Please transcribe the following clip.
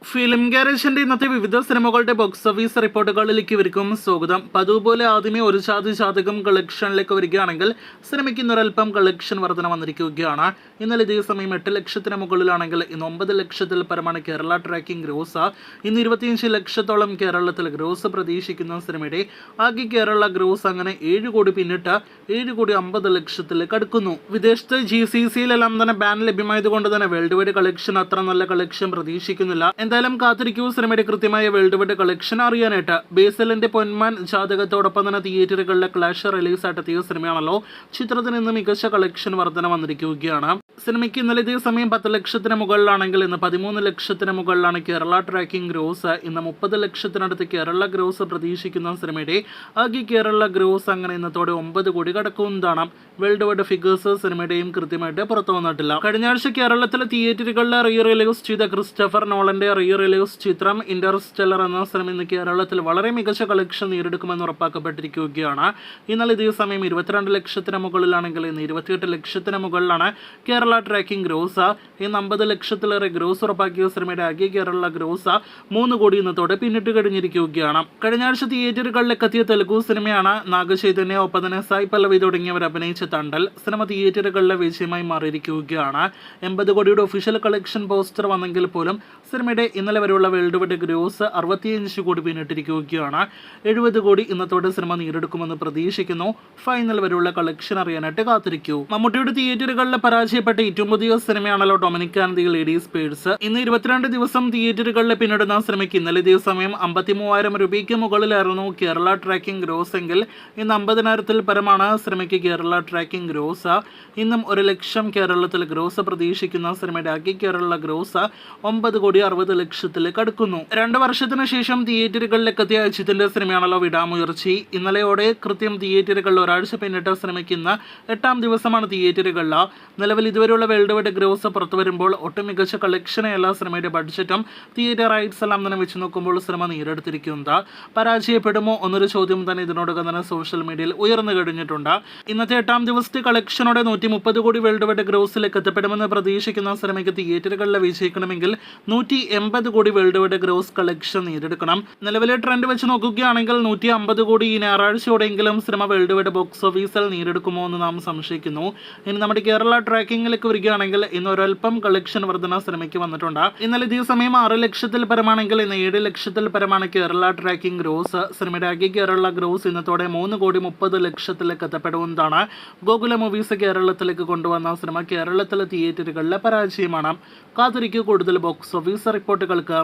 Film ഗാരേജിന്റെ ഇന്നത്തെ വിവിധ സിനിമകളുടെ ബോക്സ് ഓഫീസ് റിപ്പോർട്ടുകളിലേക്ക് ഇവർക്കും സ്വാഗതം. പതുപോലെ ആദ്യമേ ഒരു ജാതകം കളക്ഷനിലേക്ക് വരികയാണെങ്കിൽ സിനിമയ്ക്ക് ഇന്നൊരൽപ്പം കളക്ഷൻ വർധന വന്നിരിക്കുകയാണ്. ഇന്നലെ ഇതേ സമയം 8 ലക്ഷത്തിന് മുകളിലാണെങ്കിൽ ഇന്ന് 9 ലക്ഷത്തിൽ പരമാണ് കേരള ട്രാക്കിംഗ് ഗ്രോസ്. ഇന്ന് 25 ലക്ഷത്തോളം കേരളത്തിൽ ഗ്രോസ് പ്രതീക്ഷിക്കുന്ന സിനിമയുടെ ആകെ കേരള ഗ്രോസ് അങ്ങനെ 7 കോടി പിന്നിട്ട് 7 കോടി 50 ലക്ഷത്തിലേക്ക് അടുക്കുന്നു. വിദേശത്ത് GCCയിലെല്ലാം തന്നെ ബാൻ ലഭ്യമായതുകൊണ്ട് തന്നെ വേൾഡ് വൈഡ് കളക്ഷൻ അത്ര നല്ല കളക്ഷൻ പ്രതീക്ഷിക്കുന്നില്ല. എന്തായാലും കാത്തിരിക്കൂ സിനിമയുടെ കൃത്യമായ വേൾഡ് വൈഡ് കളക്ഷൻ അറിയാനായിട്ട്. ബേസലിന്റെ പൊന്മാൻ ജാതകത്തോടൊപ്പം തന്നെ തിയേറ്ററുകളിലെ ക്ലാഷ് റിലീസായിട്ടെത്തിയ സിനിമയാണല്ലോ. ചിത്രത്തിന് ഇന്ന് മികച്ച കളക്ഷൻ വർധന വന്നിരിക്കുകയാണ്. സിനിമയ്ക്ക് ഇന്നലെ ഇതേ സമയം 10 ലക്ഷത്തിന് മുകളിലാണെങ്കിൽ ഇന്ന് 13 ലക്ഷത്തിന് മുകളിലാണ് കേരള ട്രാക്കിംഗ് ഗ്രോസ്. ഇന്ന് 30 ലക്ഷത്തിനടുത്ത് കേരള ഗ്രോസ് പ്രതീക്ഷിക്കുന്ന സിനിമയുടെ ആകെ കേരള ഗ്രോസ് അങ്ങനെ ഇന്നത്തോടെ 9 കോടി കടക്കുന്നതാണ്. വേൾഡ് വൈഡ് ഫിഗേഴ്സ് സിനിമയുടെയും കൃത്യമായിട്ട് പുറത്തു വന്നിട്ടില്ല. കഴിഞ്ഞ ആഴ്ച കേരളത്തിലെ തിയേറ്ററുകളിലെ റീ റിലീസ് ചെയ്ത ക്രിസ്റ്റഫർ നോളന്റെ റീ റിലീസ് ചിത്രം ഇന്റർസ്റ്റെല്ലർ എന്ന സിനിമ ഇന്ന് കേരളത്തിൽ വളരെ മികച്ച കളക്ഷൻ നേടിയെടുക്കുമെന്ന് ഉറപ്പാക്കപ്പെട്ടിരിക്കുകയാണ്. ഇന്നലെ ഇതേ സമയം 22 ലക്ഷത്തിന് മുകളിലാണെങ്കിൽ ഇന്ന് 28 ലക്ഷത്തിന് മുകളിലാണ് കേരള ട്രാക്കിംഗ് ഗ്രോസ്. ഇന്ന് 50 ലക്ഷത്തിലേറെ ഗ്രോസ് ഉറപ്പാക്കിയ സിനിമയുടെ ആകെ കേരള ഗ്രോസ് 3 കോടി ഇന്നത്തോടെ പിന്നിട്ട് കഴിഞ്ഞിരിക്കുകയാണ്. കഴിഞ്ഞ ആഴ്ച തിയേറ്ററുകളിലേക്ക് എത്തിയ തെലുഗു സിനിമയാണ് നാഗചൈതന്യ, ഒപ്പം തന്നെ സായ് പല്ലവി തുടങ്ങിയവർ അഭിനയിച്ച തണ്ടൽ. സിനിമ തിയേറ്ററുകളിലെ വിജയമായി മാറിയിരിക്കുകയാണ്. 80 കോടിയുടെ ഒഫീഷ്യൽ കളക്ഷൻ പോസ്റ്റർ വന്നെങ്കിൽ പോലും സിനിമയുടെ ഇന്നലെ വരെയുള്ള വേൾഡ് വൈഡ് ഗ്രോസ് 65 കോടി പിന്നിട്ടിരിക്കുകയാണ്. 70 കോടി ഇന്നത്തോടെ സിനിമ നേടിയെടുക്കുമെന്ന് പ്രതീക്ഷിക്കുന്നു. ഫൈനൽ വരെയുള്ള കളക്ഷൻ അറിയാനായിട്ട് കാത്തിരിക്കൂ. മമ്മൂട്ടിയുടെ തിയേറ്ററുകളിൽ പരാജയപ്പെട്ട ഏറ്റവും പുതിയ സിനിമയാണല്ലോ Dominic and the ladies purse. ഇന്ന് 22 ദിവസം തിയേറ്ററുകളിൽ പിന്നിടുന്ന സിനിമയ്ക്ക് ഇന്നലെ ഇതേ സമയം 53,000 രൂപയ്ക്ക് മുകളിലായിരുന്നു കേരള ട്രാക്കിംഗ് ഗ്രോസ് എങ്കിൽ ഇന്ന് 50,000-ൽ പരമാണ് സിനിമയ്ക്ക് കേരള ട്രാക്കിംഗ് ഗ്രോസ്. ഇന്നും 1 ലക്ഷം കേരളത്തിൽ ഗ്രോസ് പ്രതീക്ഷിക്കുന്ന സിനിമയുടെ ആകെ കേരള ഗ്രോസ് 9 കോടി 60 ലക്ഷത്തിലേക്ക് അടുക്കുന്നു. 2 വർഷത്തിന് ശേഷം തിയേറ്ററുകളിലേക്ക് എത്തിയ അജിത്തിന്റെ സിനിമയാണല്ലോ വിടാമുയർച്ചി. ഇന്നലെയോടെ കൃത്യം തിയേറ്ററുകളിൽ ഒരാഴ്ച പിന്നിട്ട സിനിമയ്ക്ക് ഇന്ന് 8ാം ദിവസമാണ് തിയേറ്ററുകളിൽ. നിലവിൽ ഇതുവരെയുള്ള വേൾഡ് വൈഡ് ഗ്രോസ് പുറത്തു വരുമ്പോൾ ഒട്ടും മികച്ച കളക്ഷനെയല്ല സിനിമയുടെ ബഡ്ജറ്റും തിയേറ്റർ റൈറ്റ്സ് എല്ലാം തന്നെ വെച്ച് നോക്കുമ്പോൾ സിനിമ നേടിയെടുത്തിരിക്കുന്നത്. പരാജയപ്പെടുമോ എന്നൊരു ചോദ്യം തന്നെ ഇതിനോടകം തന്നെ സോഷ്യൽ മീഡിയയിൽ ഉയർന്നു കഴിഞ്ഞിട്ടുണ്ട്. ഇന്നത്തെ 8ാം ദിവസത്തെ കളക്ഷനോടെ 130 കോടി വേൾഡ് വൈഡ് ഗ്രോസിലേക്ക് എത്തപ്പെടുമെന്ന് പ്രതീക്ഷിക്കുന്ന സിനിമയ്ക്ക് തിയേറ്ററുകളിൽ വിജയിക്കണമെങ്കിൽ 180 കോടി വേൾഡ് വൈഡ് ഗ്രോസ് കളക്ഷൻ നേടിയെടുക്കണം. നിലവിലെ ട്രെൻഡ് വെച്ച് നോക്കുകയാണെങ്കിൽ 150 കോടി ഈ ഞായറാഴ്ചയോടെങ്കിലും സിനിമ വേൾഡ് വൈഡ് ബോക്സ് ഓഫീസിൽ നേടിയെടുക്കുമോ എന്ന് നാം സംശയിക്കുന്നു. ഇനി നമ്മുടെ കേരള ട്രാക്കിംഗിലേക്ക് വരികയാണെങ്കിൽ ഇന്ന് ഒരൽപ്പം കളക്ഷൻ വർധന സിനിമയ്ക്ക് വന്നിട്ടുണ്ട്. ഇന്നലെ ഇതേ സമയം 6 ലക്ഷത്തിൽ പരമാണെങ്കിൽ ഇന്ന് 7 ലക്ഷത്തിൽ പരമാണ് കേരള ട്രാക്കിംഗ് ഗ്രോസ്. സിനിമയുടെ ആകെ കേരള ഗ്രോസ് ഇന്നത്തോടെ 3 കോടി 30 ലക്ഷത്തിലേക്ക് എത്തപ്പെടുന്നതാണ്. ഗോകുല മൂവീസ് കേരളത്തിലേക്ക് കൊണ്ടുവന്ന സിനിമ കേരളത്തിലെ തിയേറ്ററുകളിലെ പരാജയമാണ്. കാത്തിരിക്കൂ കൂടുതൽ ബോക്സ് ഓഫീസ് റിപ്പോർട്ടുകൾക്ക്.